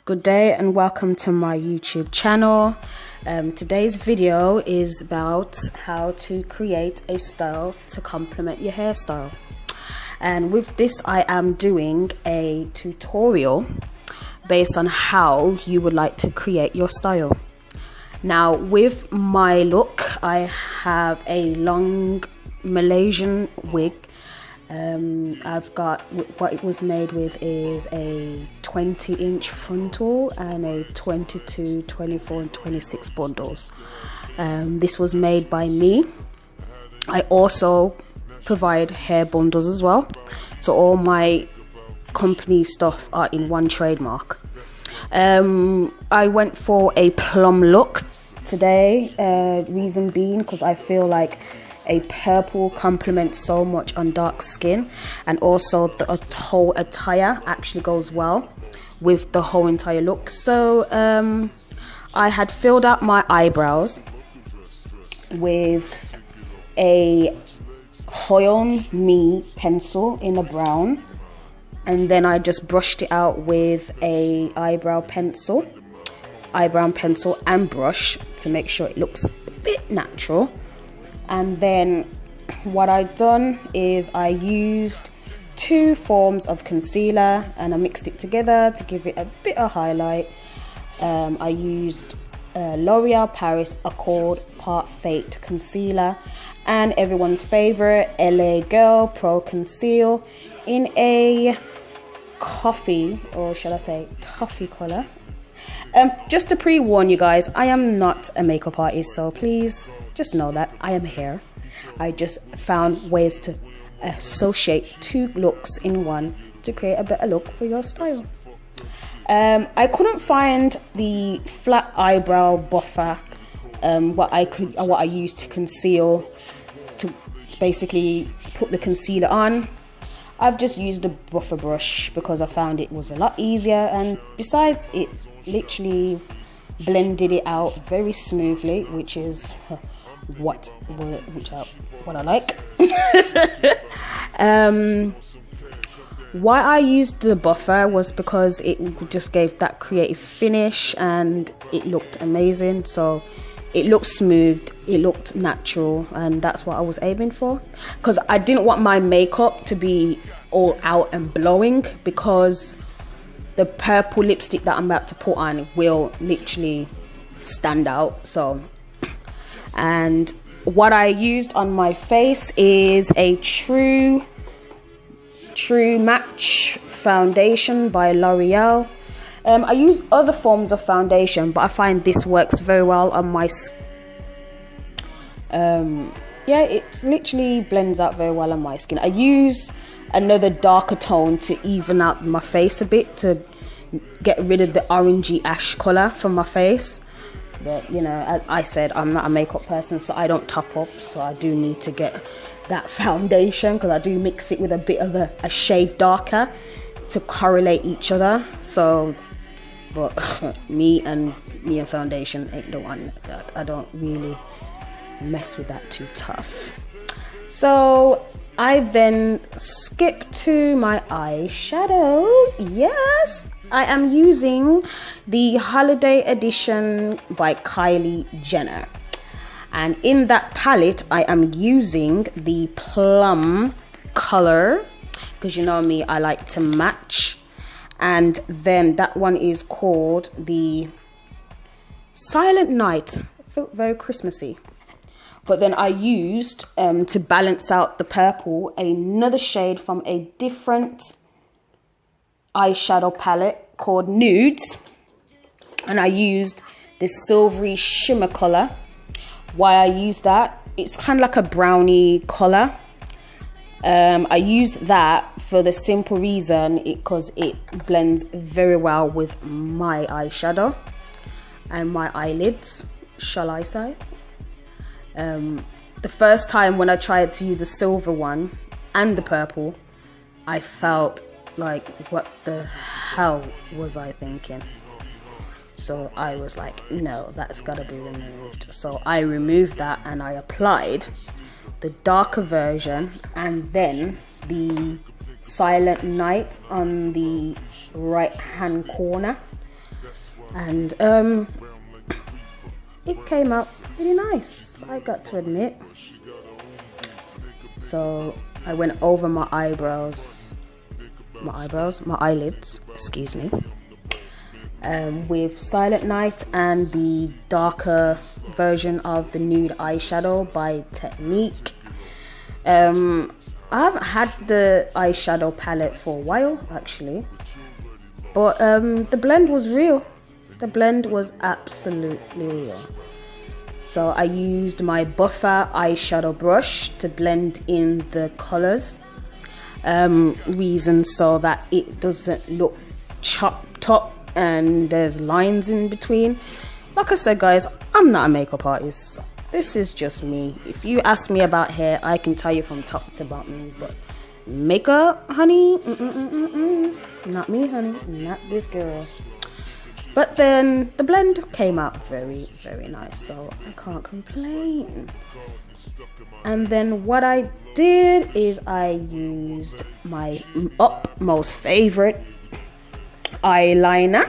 Good day and welcome to my YouTube channel. Today's video is about how to create a style to complement your hairstyle. And with this, I am doing a tutorial based on how you would like to create your style. Now, with my look, I have a long Malaysian wig. I've got, what it was made with is a 20-inch frontal and a 22, 24 and 26 bundles. This was made by me. I also provide hair bundles as well, so all my company stuff are in one trademark. I went for a plum look today, reason being because I feel like a purple complements so much on dark skin, and also the whole attire actually goes well with the whole entire look. So I had filled out my eyebrows with a KOHL Me pencil in a brown, and then I just brushed it out with a eyebrow pencil and brush to make sure it looks a bit natural. And then what I've done is I used two forms of concealer and I mixed it together to give it a bit of highlight. I used L'Oreal Paris Accord Parfait concealer and everyone's favorite LA.girl pro.conceal in a coffee, or shall I say toffee color. Just to pre-warn you guys, I am not a makeup artist, so please just know that I am here. I just found ways to associate two looks in one to create a better look for your style. I couldn't find the flat eyebrow buffer, what I used to conceal, to basically put the concealer on. I've just used a buffer brush because I found it was a lot easier, and besides, it literally blended it out very smoothly, which is what I like. Why I used the buffer was because it just gave that creative finish and it looked amazing. So it looked smooth, it looked natural, and that's what I was aiming for, because I didn't want my makeup to be all out and blowing, because the purple lipstick that I'm about to put on will literally stand out. So, and what I used on my face is a True Match foundation by L'Oreal. I use other forms of foundation, but I find this works very well on my skin. Yeah, it literally blends out very well on my skin. I use another darker tone to even out my face a bit, to get rid of the orangey ash color from my face. But you know, as I said, I'm not a makeup person, so I don't top up, so I do need to get that foundation, because I do mix it with a bit of a shade darker to correlate each other. So but me and foundation ain't the one that I don't really mess with that too tough. So I then skip to my eyeshadow. Yes, I am using the Holiday Edition by Kylie Jenner, and in that palette I am using the plum color, because you know me, I like to match. And then that one is called the Silent Night. I felt very Christmassy. But then I used, to balance out the purple, another shade from a different eyeshadow palette called Nudes. And I used this silvery shimmer color. Why I use that? It's kind of like a brownie color. I use that for the simple reason because it blends very well with my eyeshadow and my eyelids, shall I say. The first time when I tried to use the silver one and the purple, I felt like, what the hell was I thinking? So I was like, no, that's gotta be removed. So I removed that and I applied the darker version and then the Silent Night on the right hand corner, and it came out really nice, I got to admit. So I went over my eyelids, excuse me, with Silent Night and the darker version of the nude eyeshadow by Technic. I haven't had the eyeshadow palette for a while actually, but the blend was real. The blend was absolutely real. So I used my buffer eyeshadow brush to blend in the colors, reason so that it doesn't look chopped up and there's lines in between. Like I said guys, I'm not a makeup artist. This is just me. If you ask me about hair, I can tell you from top to bottom, but makeup, honey, not me, honey, not this girl. But then the blend came out very, very nice, so I can't complain. And then what I did is I used my utmost favorite eyeliner,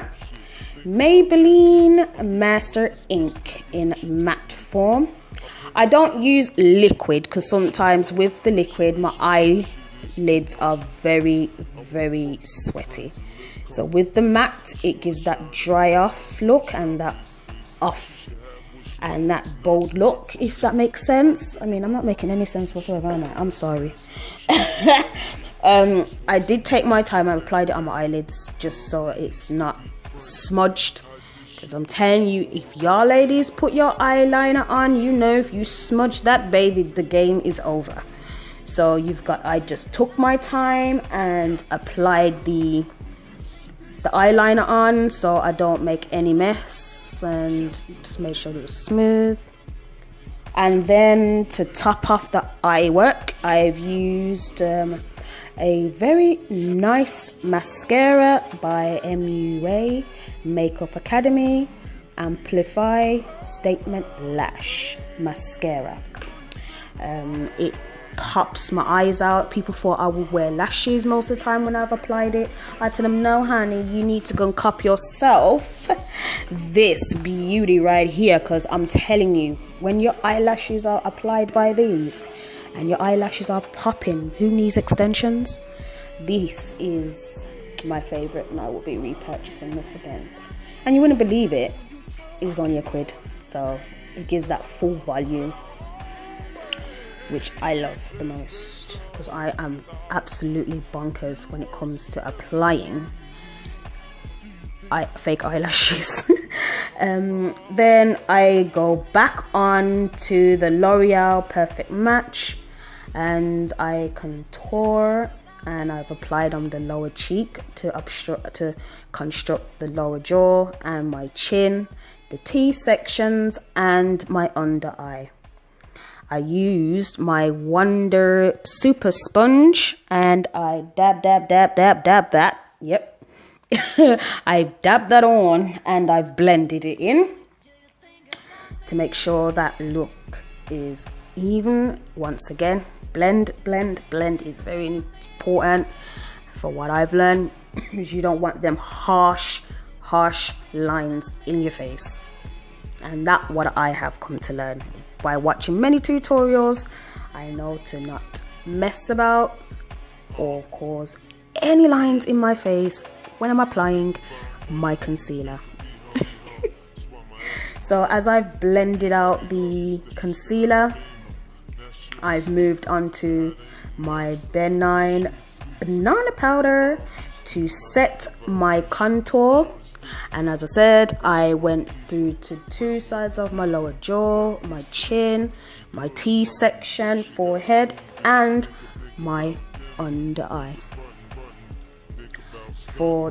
Maybelline Master Ink in matte form. I don't use liquid because sometimes with the liquid my eyelids are very, very sweaty. So with the matte, it gives that dry off look and that off and that bold look, if that makes sense. I mean, I'm not making any sense whatsoever, am I? I'm sorry. I did take my time and applied it on my eyelids just so it's not smudged. Because I'm telling you, if y'all ladies put your eyeliner on, you know if you smudge that baby, the game is over. So I just took my time and applied the eyeliner on so I don't make any mess, and just made sure it was smooth. And then to top off the eye work, I've used a very nice mascara by MUA Makeup Academy, Amplify Statement Lash Mascara. It pops my eyes out. People thought I would wear lashes most of the time when I've applied it. I tell them, no honey, you need to go and cop yourself this beauty right here, because I'm telling you, when your eyelashes are applied by these and your eyelashes are popping, who needs extensions? This is my favorite and I will be repurchasing this again. And you wouldn't believe it, it was only £1, so it gives that full volume, which I love the most, because I am absolutely bonkers when it comes to applying fake eyelashes. Then I go back on to the L'Oreal Perfect Match and I contour, and I've applied on the lower cheek to construct the lower jaw and my chin, the T sections and my under eye. I used my Wonder Super Sponge and I dab that. Yep. I've dabbed that on and I've blended it in to make sure that look is even. Once again, blend is very important for what I've learned, because you don't want them harsh lines in your face. And that's what I have come to learn by watching many tutorials. I know to not mess about or cause any lines in my face when I'm applying my concealer. So as I've blended out the concealer, I've moved on to my benign banana powder to set my contour. And as I said, I went through to two sides of my lower jaw, my chin, my T section, forehead, and my under eye.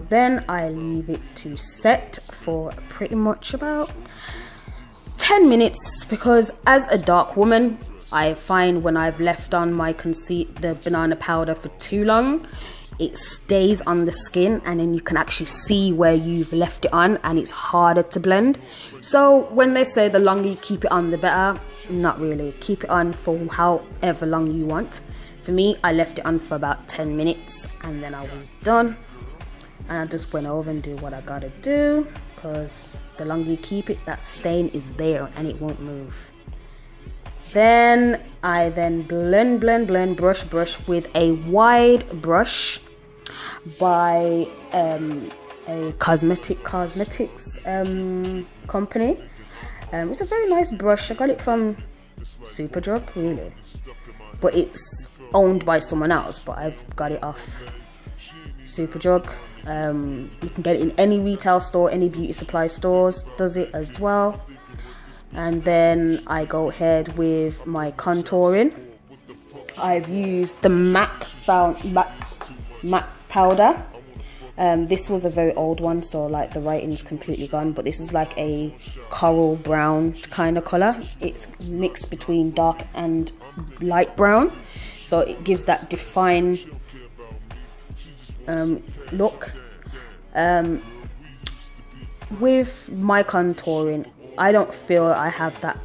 Then I leave it to set for pretty much about 10 minutes, because as a dark woman, I find when I've left on my the banana powder for too long, it stays on the skin and then you can actually see where you've left it on and it's harder to blend. So when they say the longer you keep it on the better, not really. Keep it on for however long you want, For me, I left it on for about 10 minutes and then I was done. And I just went over and do what I gotta do, because the longer you keep it, that stain is there and it won't move. Then I blend, brush with a wide brush by a cosmetics company. It's a very nice brush. I got it from Superdrug, really, but it's owned by someone else, but I've got it off Superdrug. You can get it in any retail store, any beauty supply stores does it as well. And then I go ahead with my contouring. I've used the MAC powder. This was a very old one, so like the writing's completely gone, but this is like a coral brown kind of color. It's mixed between dark and light brown, so it gives that defined look. With my contouring, I don't feel I have that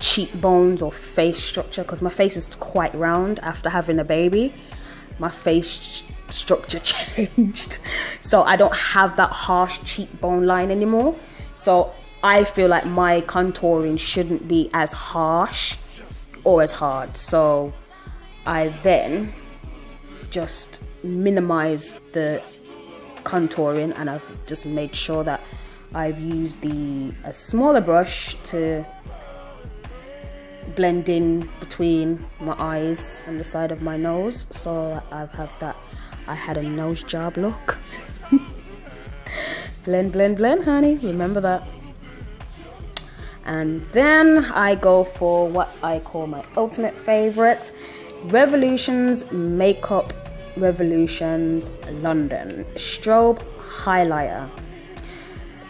cheekbones or face structure, because my face is quite round after having a baby. My face structure changed, so I don't have that harsh cheekbone line anymore. So I feel like my contouring shouldn't be as harsh or as hard, so I then just minimize the contouring, and I've just made sure that I've used a smaller brush to blend in between my eyes and the side of my nose, so I had a nose job look. Blend, honey, remember that. And then I go for what I call my ultimate favorite, Revolutions Makeup Revolutions London Strobe highlighter.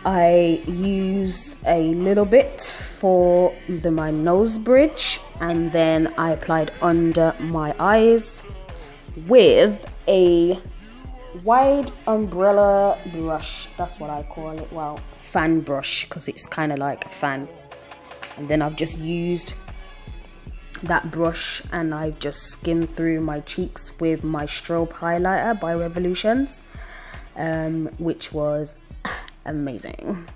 I use a little bit for my nose bridge, and then I applied under my eyes with a wide umbrella brush. That's what I call it. Well, fan brush, because it's kind of like a fan. And then I've just used that brush and I've just skimmed through my cheeks with my Strobe highlighter by Revolutions, which was amazing.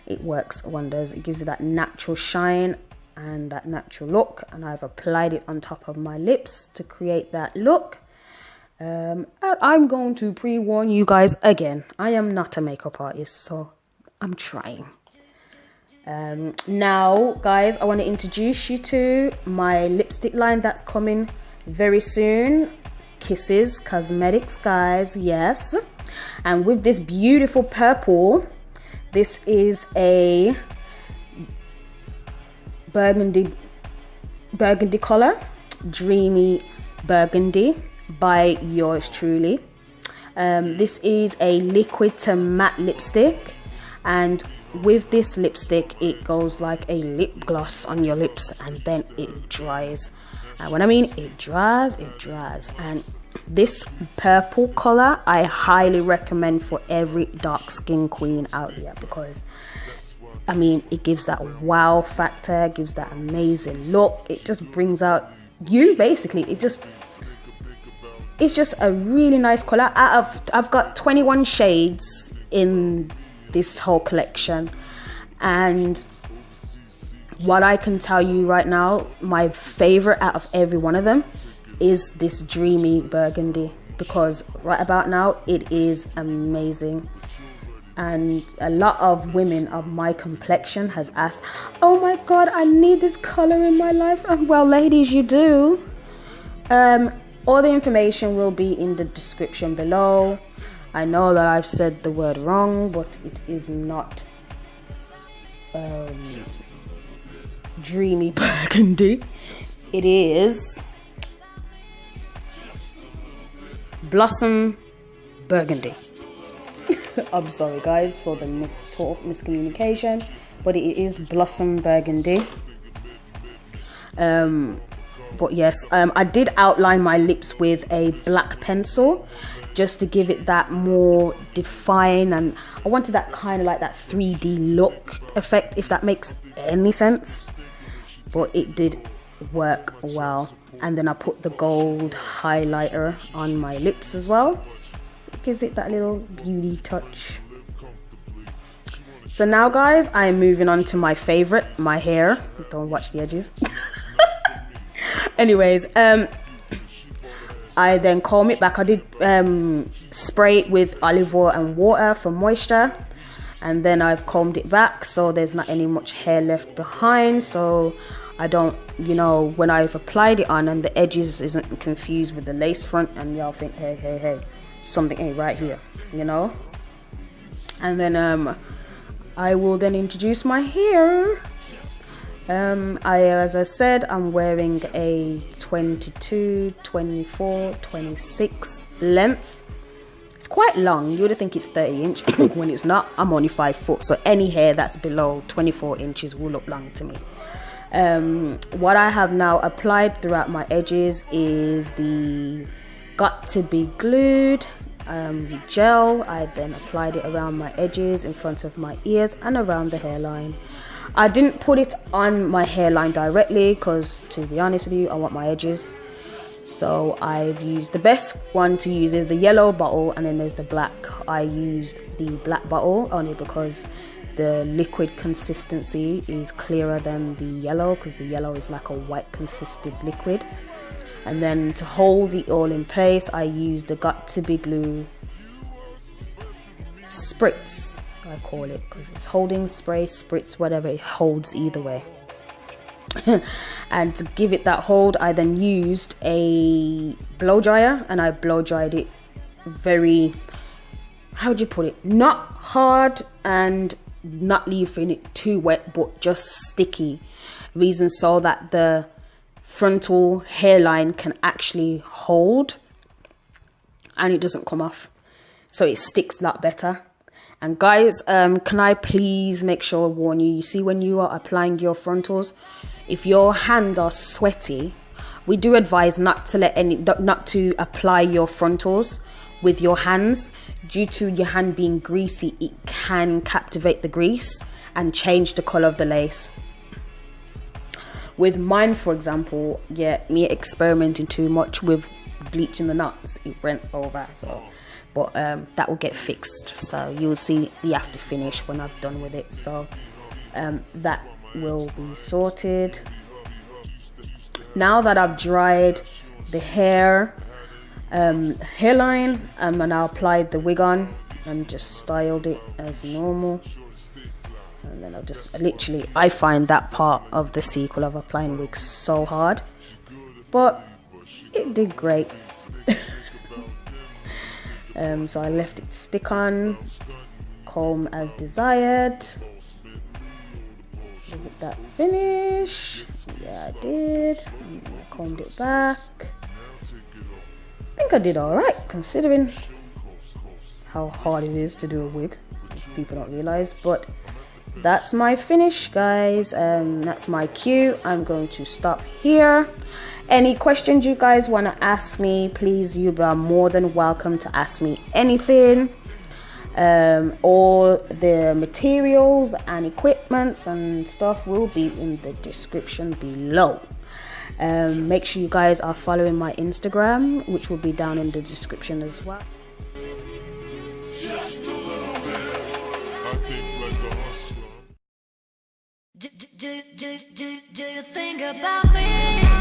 It works wonders. It gives you that natural shine and that natural look, and I've applied it on top of my lips to create that look. I'm going to pre-warn you guys again, I am not a makeup artist, so I'm trying. Now guys, I want to introduce you to my lipstick line that's coming very soon. Kissess Cosmetics, guys, yes. And with this beautiful purple, this is a burgundy color, dreamy burgundy by yours truly. This is a liquid to matte lipstick, and with this lipstick it goes like a lip gloss on your lips, and then it dries. And when I mean it dries, and this purple color I highly recommend for every dark skin queen out here, because I mean it gives that wow factor, gives that amazing look. It just brings out you, basically. It's just a really nice color. I've got 21 shades in this whole collection, and what I can tell you right now, my favorite out of every one of them is this dreamy burgundy, because right about now it is amazing. And a lot of women of my complexion has asked, oh my god, I need this color in my life. And well, ladies, you do. All the information will be in the description below. I know that I've said the word wrong, but it is not dreamy burgundy. It is blossom burgundy. I'm sorry guys for the miscommunication, but it is blossom burgundy. But yes, I did outline my lips with a black pencil just to give it that more define, and I wanted that kind of like that 3D look effect, if that makes any sense. But it did work well and then I put the gold highlighter on my lips as well. It gives it that little beauty touch. So now guys, I'm moving on to my favorite, my hair. Don't watch the edges. Anyways, I then comb it back. I did spray it with olive oil and water for moisture, and then I've combed it back so there's not any much hair left behind, so I don't, you know, when I've applied it on and the edges isn't confused with the lace front and y'all think, hey, something ain't right here, you know. And then I will then introduce my hair. As I said, I'm wearing a 22, 24, 26 length. It's quite long. You would think it's 30 inch when it's not. I'm only 5 foot, so any hair that's below 24 inches will look long to me. What I have now applied throughout my edges is the Got to Be Glued gel. I then applied it around my edges, in front of my ears, and around the hairline. I didn't put it on my hairline directly because, to be honest with you, I want my edges. So I've used, the best one to use is the yellow bottle, and then there's the black. I used the black bottle only because the liquid consistency is clearer than the yellow, because the yellow is like a white consistent liquid. And then to hold it all in place, I used the Got to Be Glue spritz, I call it, because it's holding spray, spritz, whatever, it holds either way. And to give it that hold, I then used a blow dryer, and I blow dried it very, how would you put it, not hard and not leaving it too wet, but just sticky. Reason so that the frontal hairline can actually hold and it doesn't come off, so it sticks a lot better. And guys, can I please make sure, warn you, you see when you are applying your frontals, if your hands are sweaty, we do advise not to apply your frontals with your hands. Due to your hand being greasy, it can captivate the grease and change the color of the lace. With mine, for example, yeah, me experimenting too much with bleaching the knots, it went over. So, but that will get fixed. So you'll see the after finish when I've done with it. So that will be sorted. Now that I've dried the hair, hairline, and I applied the wig on and just styled it as normal. And then I'll just literally, I find that part of the sequel of applying wigs so hard, but it did great. So I left it stick on, comb as desired, give it that finish. Yeah, I did. And then I combed it back. I think I did alright considering how hard it is to do a wig, which people don't realize. But that's my finish, guys. That's my cue. I'm going to stop here. Any questions you guys want to ask me, please, you are more than welcome to ask me anything. All the materials and equipments and stuff will be in the description below. Make sure you guys are following my Instagram, which will be down in the description as well. Just a little bit. I think like a hustler. Do you think about me?